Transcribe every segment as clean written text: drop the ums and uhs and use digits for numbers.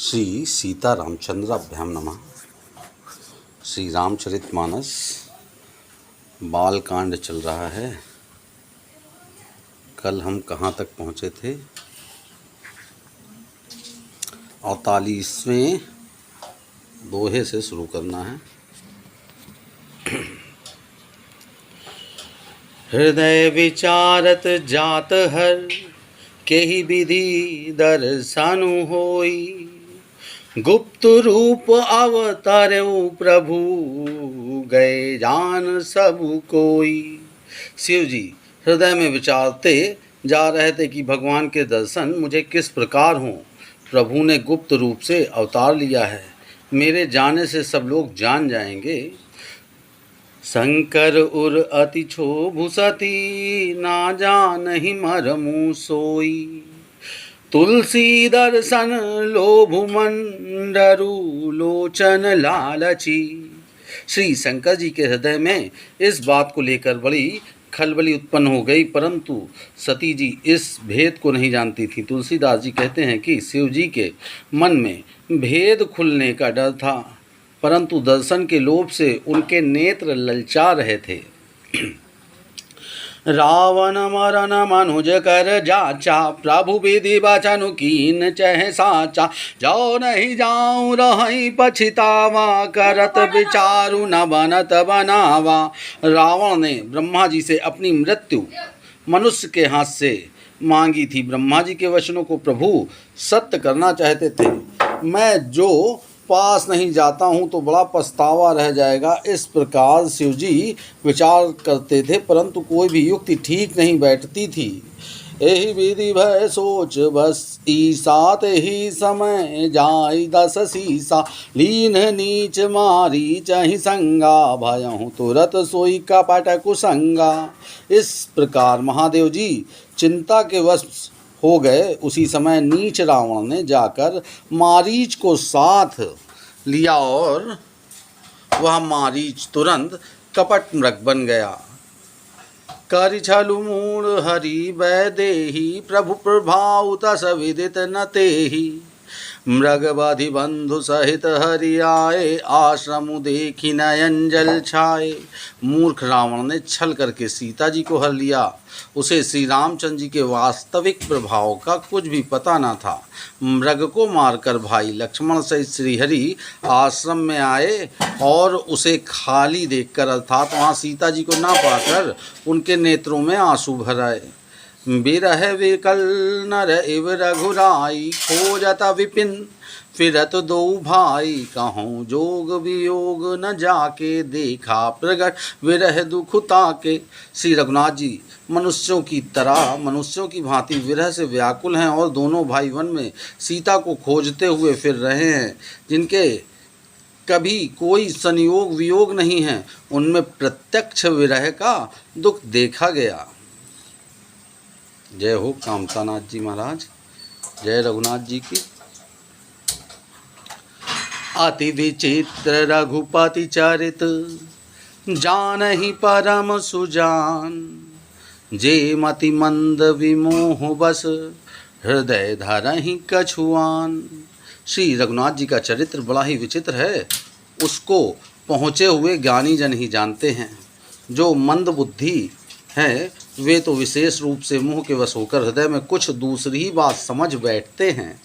श्री सीता रामचंद्राभ्याम नमः। श्री रामचरितमानस बालकांड चल रहा है। कल हम कहाँ तक पहुँचे थे? 48वें दोहे से शुरू करना है। हृदय विचारत जात हर केहि विधि दर्शनु होई, गुप्त रूप अवतारऊ प्रभु गए जान सब कोई। शिव जी हृदय में विचारते जा रहे थे कि भगवान के दर्शन मुझे किस प्रकार हों। प्रभु ने गुप्त रूप से अवतार लिया है, मेरे जाने से सब लोग जान जाएंगे। शंकर उर अति क्षोभु सती, ना जानहि मरमु सोई। तुलसी दर्शन लोभु मंडरु, लोचन लालची। श्री शंकर जी के हृदय में इस बात को लेकर बड़ी खलबली उत्पन्न हो गई, परंतु सती जी इस भेद को नहीं जानती थी। तुलसीदास जी कहते हैं कि शिव जी के मन में भेद खुलने का डर था, परंतु दर्शन के लोभ से उनके नेत्र ललचा रहे थे। रावण मरन मनुज कर जाचा, प्रभु विधि बचनु कीन चह साचा। जाओ नहीं जाऊं रही पछितावा, करत विचारु न बनत बनावा। रावण ने ब्रह्मा जी से अपनी मृत्यु मनुष्य के हाथ से मांगी थी। ब्रह्मा जी के वचनों को प्रभु सत्य करना चाहते थे। मैं जो पास नहीं जाता हूँ तो बड़ा पछतावा रह जाएगा, इस प्रकार शिव जी विचार करते थे, परंतु कोई भी युक्ति ठीक नहीं बैठती थी। यही विधि भय सोच बस ईसा, ही समय जाई दस सीसा। लीन नीच मारी चहि संगा, भयहु तुरत सोई कपट कुसंगा। इस प्रकार महादेव जी चिंता के वश हो गए। उसी समय नीच रावण ने जाकर मारीच को साथ लिया और वह मारीच तुरंत कपट मृग बन गया। करि छलु मूढ़ हरि वैदेही, प्रभु प्रभाव तस विदित न तेहि। मृग बधि बंधु सहित हरि आए, आश्रम देखी नयन जल छाए। मूर्ख रावण ने छल करके सीता जी को हर लिया। उसे श्री रामचंद्र जी के वास्तविक प्रभाव का कुछ भी पता न था। मृग को मारकर भाई लक्ष्मण सहित श्रीहरि आश्रम में आए और उसे खाली देखकर, अर्थात वहाँ सीता जी को ना पाकर उनके नेत्रों में आंसू भर आए। बिरह विकल नर इव रघुराई, खोजत विपिन फिरत दो भाई। कहूँ जोग वियोग न जाके, देखा प्रगट विरह दुख ताके। श्री रघुनाथ जी मनुष्यों की तरह, मनुष्यों की भांति विरह से व्याकुल हैं और दोनों भाई वन में सीता को खोजते हुए फिर रहे हैं, जिनके कभी कोई संयोग वियोग नहीं है। उनमें प्रत्यक्ष विरह का दुख देखा गया। जय हो कामतानाथ जी महाराज, जय रघुनाथ जी की। अति विचित्र रघुपति चरित, जानहि परम सुजान। जे मति मंद विमोह बस, हृदय धरहि कछुआन। श्री रघुनाथ जी का चरित्र बड़ा ही विचित्र है, उसको पहुँचे हुए ज्ञानी जन ही जानते हैं। जो मंद बुद्धि हैं वे तो विशेष रूप से मुँह के वश होकर हृदय में कुछ दूसरी ही बात समझ बैठते हैं।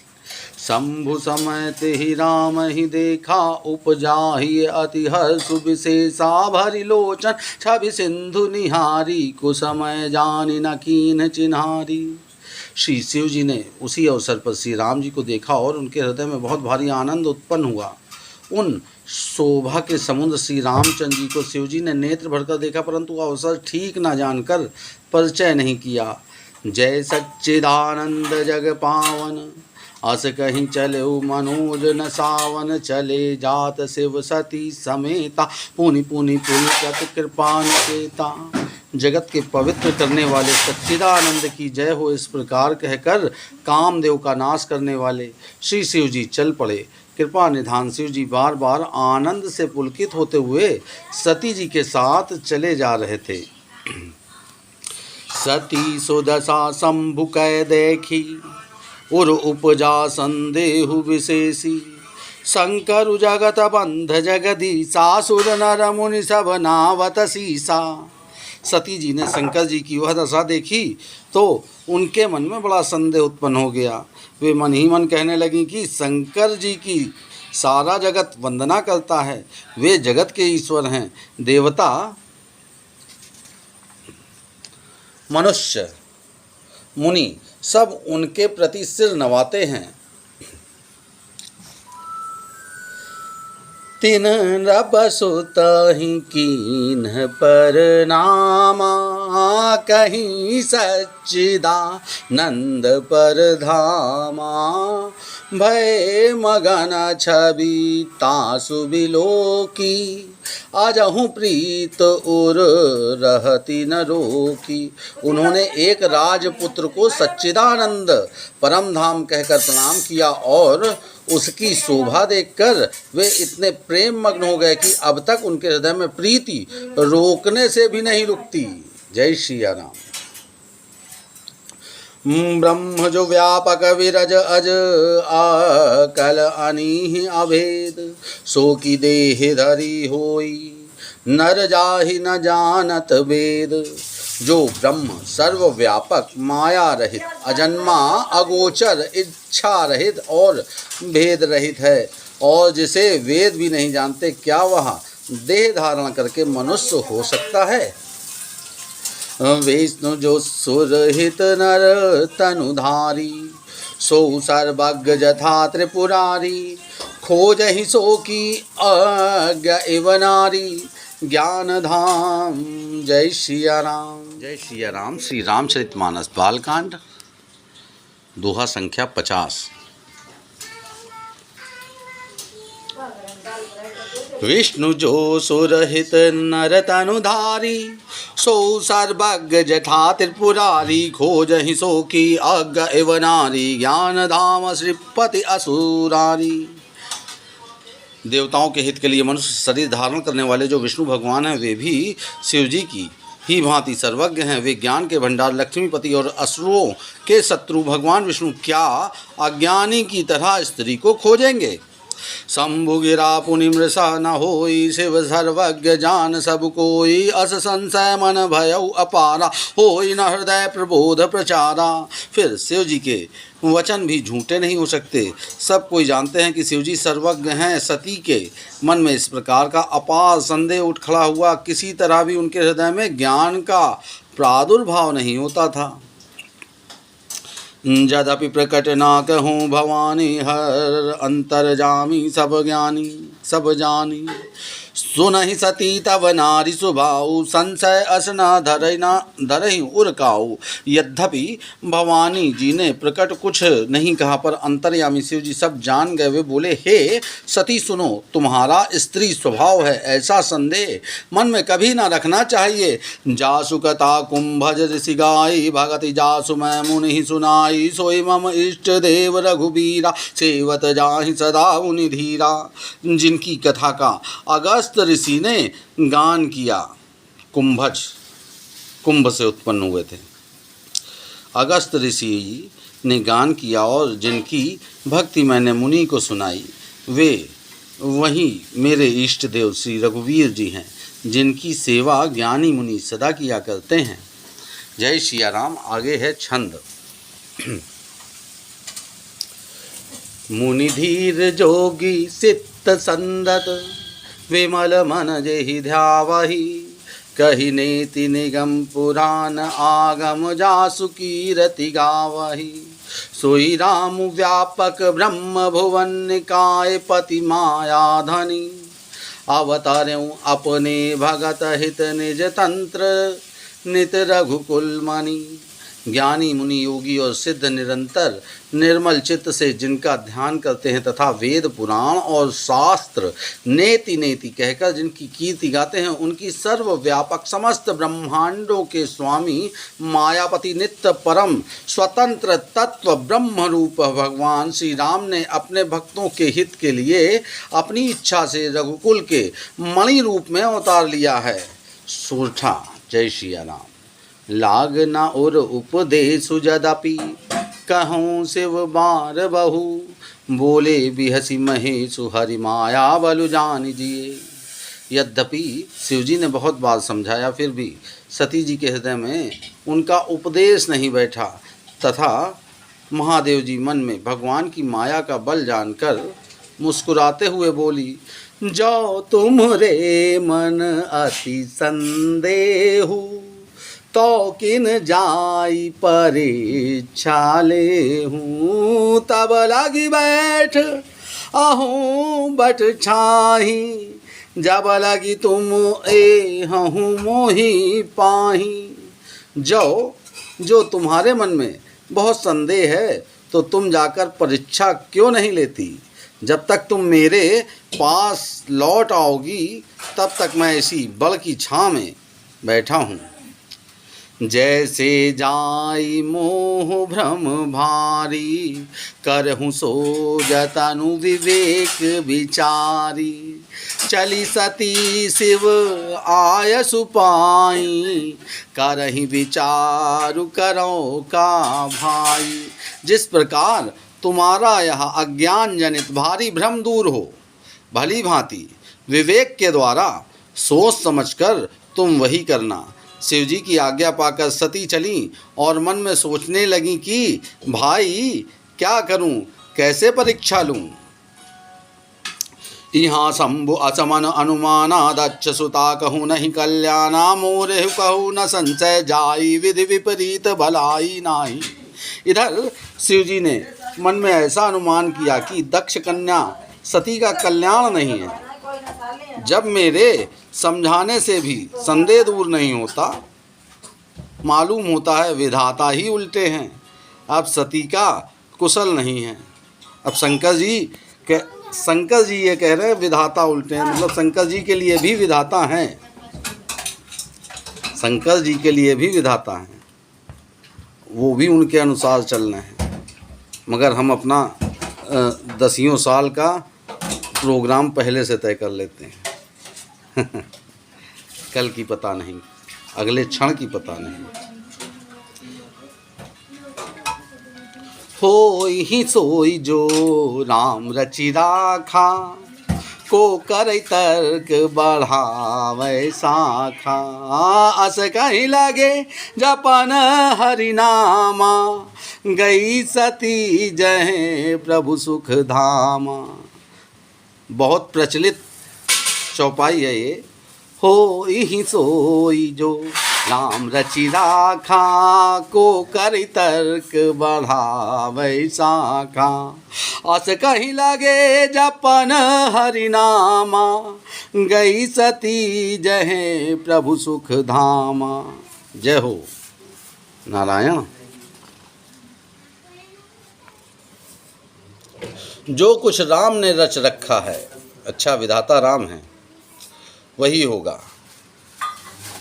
शंभु समय तेहि राम ही देखा, उपजाहि अति हर्ष विशेषा। भरि लोचन छवि सिंधु निहारी, कुसमय जानि न कीन चिन्हारी। श्री शिव जी ने उसी अवसर पर श्री राम जी को देखा और उनके हृदय में बहुत भारी आनंद उत्पन्न हुआ। उन शोभा के समुद्र श्री रामचंद्र जी को शिव जी ने नेत्र भरकर देखा, परंतु अवसर ठीक न जानकर परिचय नहीं किया। जय सच्चिदानंद जग पावन, अस कहीं चले मनोज न सावन। चले जात शिव सती समेता, पुनि पुनि पुलकत कृपा निकेता। जगत के पवित्र करने वाले सच्चिदानंद की जय हो, इस प्रकार कहकर कामदेव का नाश करने वाले श्री शिव जी चल पड़े। कृपा निधान शिव जी बार बार आनंद से पुलकित होते हुए सती जी के साथ चले जा रहे थे। सती सुदशा शंभु कै देखी, उर उपजा संदेहु विशेषी। शंकर जगत बंध जगदीशासुर नर मुनि सब नावत सीसा। सती जी ने शंकर जी की वह दशा देखी तो उनके मन में बड़ा संदेह उत्पन्न हो गया। वे मन ही मन कहने लगी कि शंकर जी की सारा जगत वंदना करता है, वे जगत के ईश्वर हैं। देवता मनुष्य मुनि सब उनके प्रति सिर नवाते हैं। तिन रब सुतहि कीन्ह परनामा। कहीं सच्चिदानंद पर धामा। भय मगन छवि तासु बिलोकी। आजहूँ प्रीत उर रहती न रोकी। उन्होंने एक राजपुत्र को सच्चिदानंद परम धाम कहकर प्रणाम किया और उसकी शोभा देखकर वे इतने प्रेम मग्न हो गए कि अब तक उनके हृदय में प्रीति रोकने से भी नहीं रुकती। जय श्री राम। ब्रह्म जो व्यापक विरज अज आकल अनीहि अभेद। सो की देह धरी होई नर जाहि न जानत वेद। जो ब्रह्म सर्वव्यापक माया रहित अजन्मा अगोचर इच्छा रहित और भेद रहित है और जिसे वेद भी नहीं जानते, क्या वह देह धारण करके मनुष्य हो सकता है। विष्णु जो सुरहित नर तनुधारी। सो सर्वज्ञ जथा त्रिपुरारी। खोजहि सो की अज्ञ इव नारी। ज्ञान धाम। जय श्री राम। जय श्री राम। श्री रामचरितमानस बालकांड दोहा संख्या 50। विष्णु जो सुरहित नर तनुधारी। सो सर्वज्ञ जथा त्रिपुरारी। खोजहि सो की अज्ञ इव नारी। ज्ञान धाम श्रीपति असुरारी। देवताओं के हित के लिए मनुष्य शरीर धारण करने वाले जो विष्णु भगवान हैं, वे भी शिव जी की ही भांति सर्वज्ञ हैं। वे ज्ञान के भंडार लक्ष्मीपति और असुरों के शत्रु भगवान विष्णु क्या अज्ञानी की तरह स्त्री को खोजेंगे। शंभु गिरा पुनि मृषा न होई। शिव सर्वज्ञ जान सब कोई। अस संशय मन भयउ अपारा। होई न हृदय प्रबोध प्रचारा। फिर शिव जी के वचन भी झूठे नहीं हो सकते। सब कोई जानते हैं कि शिव जी सर्वज्ञ हैं। सती के मन में इस प्रकार का अपार संदेह उठ खड़ा हुआ। किसी तरह भी उनके हृदय में ज्ञान का प्रादुर्भाव नहीं होता था। जदपि प्रकट ना कहूँ भवानी। हर अंतर्जामी सब ज्ञानी सब जानी। सुनहि सती तव नारी सुभाऊ। संशय अस न धरहि उरकाऊ। यद्यपि भवानी जी ने प्रकट कुछ नहीं कहा, पर अंतर्यामी शिव जी सब जान गए। वे बोले, हे सती सुनो, तुम्हारा स्त्री स्वभाव है, ऐसा संदेह मन में कभी ना रखना चाहिए। जासु कथा कुंभज ऋषि गाई। भगति जासु मैं मुनि सुनाई। सोई मम इष्ट देव रघुबीरा। सेवत जाहि सदा मुनि धीरा। जिनकी कथा का अगस्त ऋषि ने गान किया। कुंभज कुंभ से उत्पन्न हुए थे। अगस्त ऋषि ने गान किया और जिनकी भक्ति मैंने मुनि को सुनाई, वे वही मेरे इष्ट देव श्री रघुवीर जी हैं, जिनकी सेवा ज्ञानी मुनि सदा किया करते हैं। जय श्री राम। आगे है छंद। मुनि धीर जोगी सित संदत। विमल मन जेहि ध्यावहि। कहि नेति निगम पुराण। आगम जासु कीरति गावहि। सोई राम व्यापक ब्रह्म भुवन निकाय पति माया धनी। अवतर्यों अपने भगत हित निज तंत्र। नित रघुकुल मणि। ज्ञानी मुनि योगी और सिद्ध निरंतर निर्मल चित्त से जिनका ध्यान करते हैं तथा वेद पुराण और शास्त्र नेति नेति कहकर जिनकी कीर्ति गाते हैं, उनकी सर्वव्यापक समस्त ब्रह्मांडों के स्वामी मायापति नित्य परम स्वतंत्र तत्व ब्रह्म रूप भगवान श्री राम ने अपने भक्तों के हित के लिए अपनी इच्छा से रघुकुल के मणि रूप में अवतार लिया है। सूरठा। जय श्री राम। लाग न उर उपदेशु जदपि। कहूँ शिव बार बहु, बोले बिहसी महेशु हरि माया बलु जान जिए। यद्यपि शिवजी ने बहुत बार समझाया, फिर भी सती जी के हृदय में उनका उपदेश नहीं बैठा तथा महादेव जी मन में भगवान की माया का बल जानकर मुस्कुराते हुए बोली, जो तुम्हारे मन अति संदेहु, तो किन जाई परीक्षा ले हूँ। तब लगी बैठ अहूँ बट छाही, जब लगी तुम ए हूँ मोही पाही। जो तुम्हारे मन में बहुत संदेह है तो तुम जाकर परीक्षा क्यों नहीं लेती। जब तक तुम मेरे पास लौट आओगी तब तक मैं इसी बल की छाँ में बैठा हूँ। जैसे जाई मोह भ्रम भारी, करहूँ सो जतनु विवेक विचारी। चली सती शिव आय सुपाई, करही विचारु करो का भाई। जिस प्रकार तुम्हारा यह अज्ञान जनित भारी भ्रम दूर हो, भली भांति विवेक के द्वारा सोच समझकर तुम वही करना। शिवजी की आज्ञा पाकर सती चली और मन में सोचने लगी कि भाई क्या करूं, कैसे परीक्षा लूं। यहाँ शंभु अचमन अनुमानादच्च सुता कहूँ नहीं कल्याणा, मोरे कहूँ न संशय जाई, विधि विपरीत भलाई नाही। इधर शिवजी ने मन में ऐसा अनुमान किया कि दक्ष कन्या सती का कल्याण नहीं है। जब मेरे समझाने से भी संदेह दूर नहीं होता, मालूम होता है विधाता ही उल्टे हैं। अब सती का कुशल नहीं है। अब शंकर जी ये कह रहे हैं विधाता उल्टे हैं, मतलब शंकर जी के लिए भी विधाता हैं। शंकर जी के लिए भी विधाता हैं, वो भी उनके अनुसार चलना है। मगर हम अपना 10 साल का प्रोग्राम पहले से तय कर लेते हैं। कल की पता नहीं, अगले क्षण की पता नहीं। होई ही सोई जो राम रचि राखा, को करई तर्क बढ़ावे शाखा। अस कहीं लगे जपन हरिनामा, गई सती जहे प्रभु सुख धामा। बहुत प्रचलित चौपाई है ये। होई ही सोई जो राम रचि राखा, को करि तर्क बढ़ावे शाखा। अस कहीं लगे जपन हरिनामा, गई सती जहे प्रभु सुख धामा। जय हो नारायण। जो कुछ राम ने रच रखा है, अच्छा विधाता राम है, वही होगा।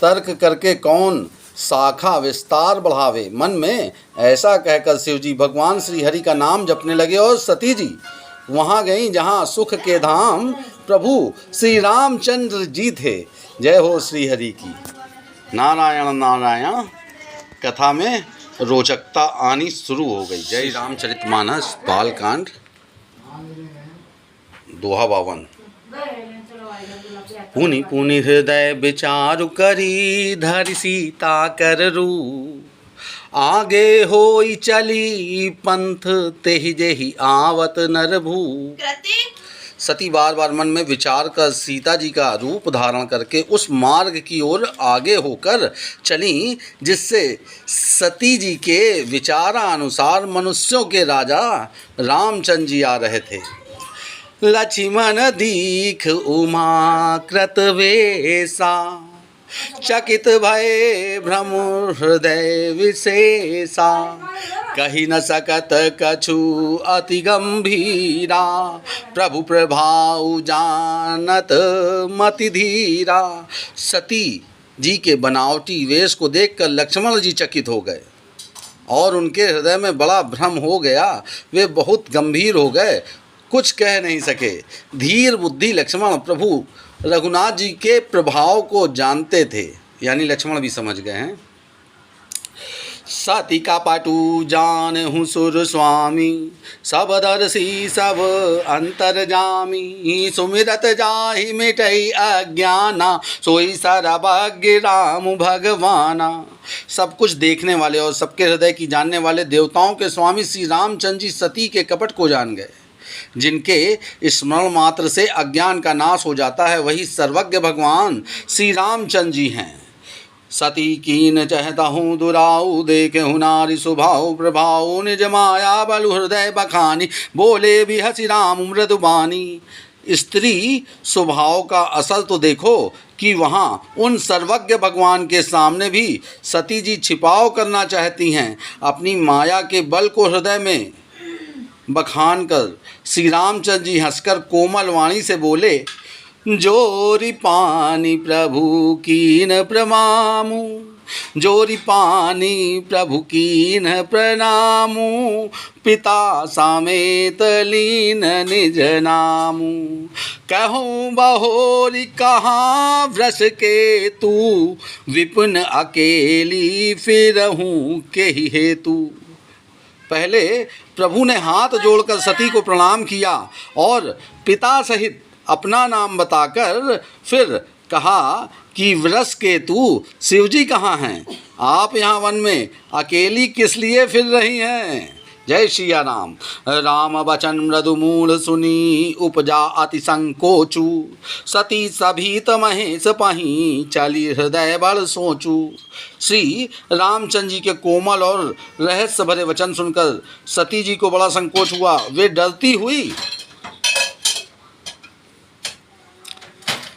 तर्क करके कौन शाखा विस्तार बढ़ावे। मन में ऐसा कहकर शिवजी भगवान श्री हरि का नाम जपने लगे और सती जी वहाँ गईं जहाँ सुख के धाम प्रभु श्री रामचंद्र जी थे। जय हो श्री हरि की। नारायण नारायण। कथा में रोचकता आनी शुरू हो गई। जय रामचरितमानस बालकांड दोहा 52। पुनि पुनि हृदय विचारु करी, धरि सीता कर रू। आगे होई चली पंथ, तेहि जेहि आवत नरभू। सती बार बार मन में विचार कर सीता जी का रूप धारण करके उस मार्ग की ओर आगे होकर चली जिससे सती जी के विचारानुसार मनुष्यों के राजा रामचंद्र जी आ रहे थे। लक्ष्मण दीख उमा कृत वेसा, चकित भय भ्रम हृदय विशेषा। कही न सकत कछु अति गंभीरा, प्रभु प्रभाव जानत मति धीरा। सती जी के बनावटी वेश को देखकर लक्ष्मण जी चकित हो गए और उनके हृदय में बड़ा भ्रम हो गया। वे बहुत गंभीर हो गए, कुछ कह नहीं सके। धीर बुद्धि लक्ष्मण प्रभु रघुनाथ जी के प्रभाव को जानते थे, यानी लक्ष्मण भी समझ गए हैं। सती का पटु जान हूँ सुर स्वामी, सब दर्शी सब अंतर्जामी। सुमिरत जाहि मिटई अज्ञाना, सोई सर्वज्ञ राम भगवाना। सब कुछ देखने वाले और सबके हृदय की जानने वाले देवताओं के स्वामी श्री रामचंद्र जी सती के कपट को जान गए। जिनके स्मरण मात्र से अज्ञान का नाश हो जाता है, वही सर्वज्ञ भगवान श्री रामचंद्र जी हैं। सती कीन चाहता हूँ दुराऊ, देखे हूँ नारी सुभाव प्रभाव। निज माया बलु हृदय बखानी, बोले भी हसी राम मृदुबानी। स्त्री स्वभाव का असर तो देखो कि वहाँ उन सर्वज्ञ भगवान के सामने भी सती जी छिपाव करना चाहती हैं। अपनी माया के बल को हृदय में बखान कर श्री रामचंद्र जी हंसकर कोमल वाणी से बोले, जोरी पानी प्रभु कीन प्रणामु, जोरी पानी प्रभु कीन प्रणामु। पिता समेत लीन निज नामु, कहूँ बहोरी कहाँ वृष के तू। विपिन अकेली फिरहूँ के हेतु। पहले प्रभु ने हाथ जोड़कर सती को प्रणाम किया और पिता सहित अपना नाम बताकर फिर कहा कि वृष के तू शिवजी कहाँ हैं? आप यहाँ वन में अकेली किस लिए फिर रही हैं? जय सिया राम। राम वचन मृदु मूल सुनी, उपजा अति संकोचू। सती सभीत महेश पही, चली हृदय बड़ सोचू। श्री रामचंद्र जी के कोमल और रहस्य भरे वचन सुनकर सती जी को बड़ा संकोच हुआ। वे डरती हुई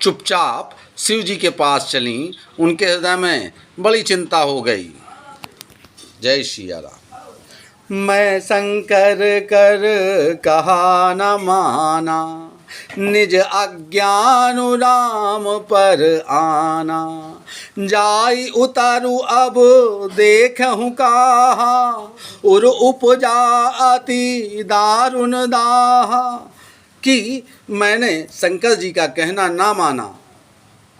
चुपचाप शिव जी के पास चलीं। उनके हृदय में बड़ी चिंता हो गई। जय सिया राम। मैं शंकर कर कहा न माना, निज अज्ञान राम पर आना। जाई उतारू अब देखहूँ कहा, उर उपजा अति दारुण दाहा। कि मैंने शंकर जी का कहना ना माना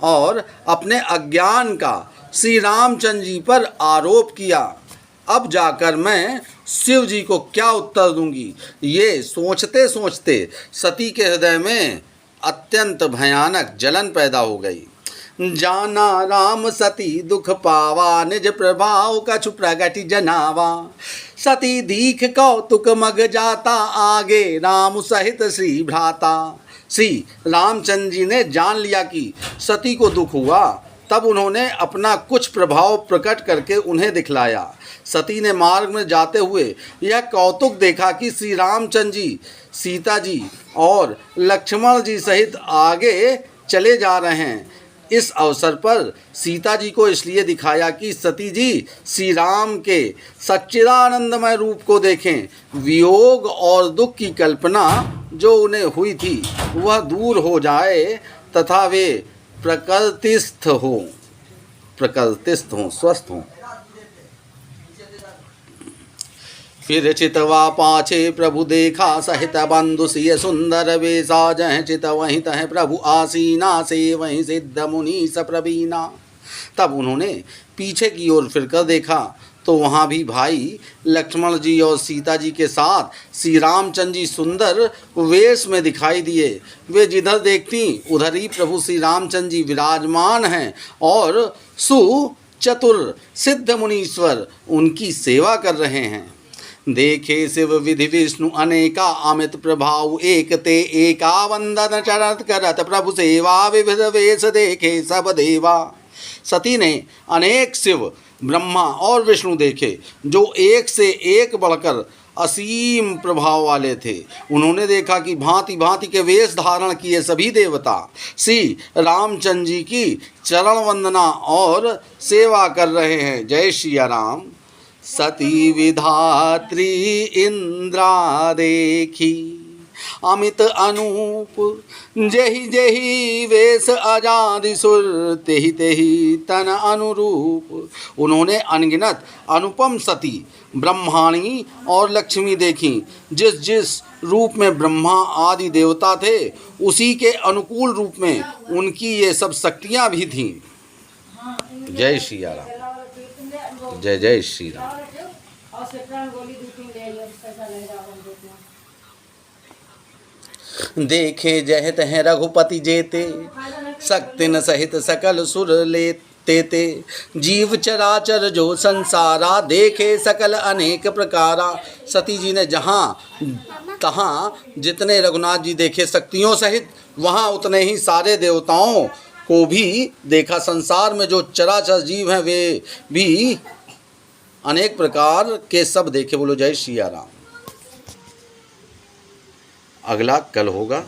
और अपने अज्ञान का श्री रामचंद्र जी पर आरोप किया। अब जाकर मैं शिव जी को क्या उत्तर दूंगी? ये सोचते सोचते सती के हृदय में अत्यंत भयानक जलन पैदा हो गई। जाना राम सती दुख पावा, निज प्रभाव कछु प्रगति जनावा। सती दीख कौतुक मग जाता, आगे राम सहित श्री भ्राता। श्री रामचंद्र जी ने जान लिया कि सती को दुख हुआ, तब उन्होंने अपना कुछ प्रभाव प्रकट करके उन्हें दिखलाया। सती ने मार्ग में जाते हुए यह कौतुक देखा कि श्री रामचंद्र जी सीता जी और लक्ष्मण जी सहित आगे चले जा रहे हैं। इस अवसर पर सीता जी को इसलिए दिखाया कि सती जी श्री राम के सच्चिदानंदमय रूप को देखें। वियोग और दुख की कल्पना जो उन्हें हुई थी वह दूर हो जाए तथा वे प्रकृतिस्थ हों, स्वस्थ हों। फिर चितवा पाछे प्रभु देखा, सहित बंधु सिय सुंदर वेशा। जह चित वहीं तह प्रभु आसीना, से वहीं सिद्ध मुनि सप्रवीना। तब उन्होंने पीछे की ओर फिरकर देखा तो वहाँ भी भाई लक्ष्मण जी और सीता जी के साथ श्री रामचंद्र जी सुंदर वेश में दिखाई दिए। वे जिधर देखती उधर ही प्रभु श्री रामचंद्र जी विराजमान हैं और सुचतुर सिद्ध मुनीश्वर उनकी सेवा कर रहे हैं। देखे शिव विधि विष्णु अनेका, अमित प्रभाव एक ते एका। वंदन चरत करत प्रभु सेवा, विविध वेश देखे सब देवा। सती ने अनेक शिव ब्रह्मा और विष्णु देखे जो एक से एक बढ़कर असीम प्रभाव वाले थे। उन्होंने देखा कि भांति भांति के वेश धारण किए सभी देवता श्री रामचंद्र जी की चरण वंदना और सेवा कर रहे हैं। जय सिया राम। सती विधात्री इंद्रा देखी, अमित अनूप जेहि जेहि वेश अजादि सुर, तेहि तेहि तन अनुरूप। उन्होंने अनगिनत अनुपम सती ब्रह्माणी और लक्ष्मी देखी। जिस जिस रूप में ब्रह्मा आदि देवता थे उसी के अनुकूल रूप में उनकी ये सब शक्तियाँ भी थीं। जय श्री राम। जय जय श्री राम। देखे जह तह रघुपति जेते, शक्ति न सहित सकल सुर लेते ते। जीव चराचर जो संसारा, देखे सकल अनेक प्रकारा। सती जी ने जहाँ तहाँ जितने रघुनाथ जी देखे शक्तियों सहित, वहाँ उतने ही सारे देवताओं को भी देखा। संसार में जो चराचर जीव हैं वे भी अनेक प्रकार के सब देखे। बोलो जय श्री राम। अगला कल होगा।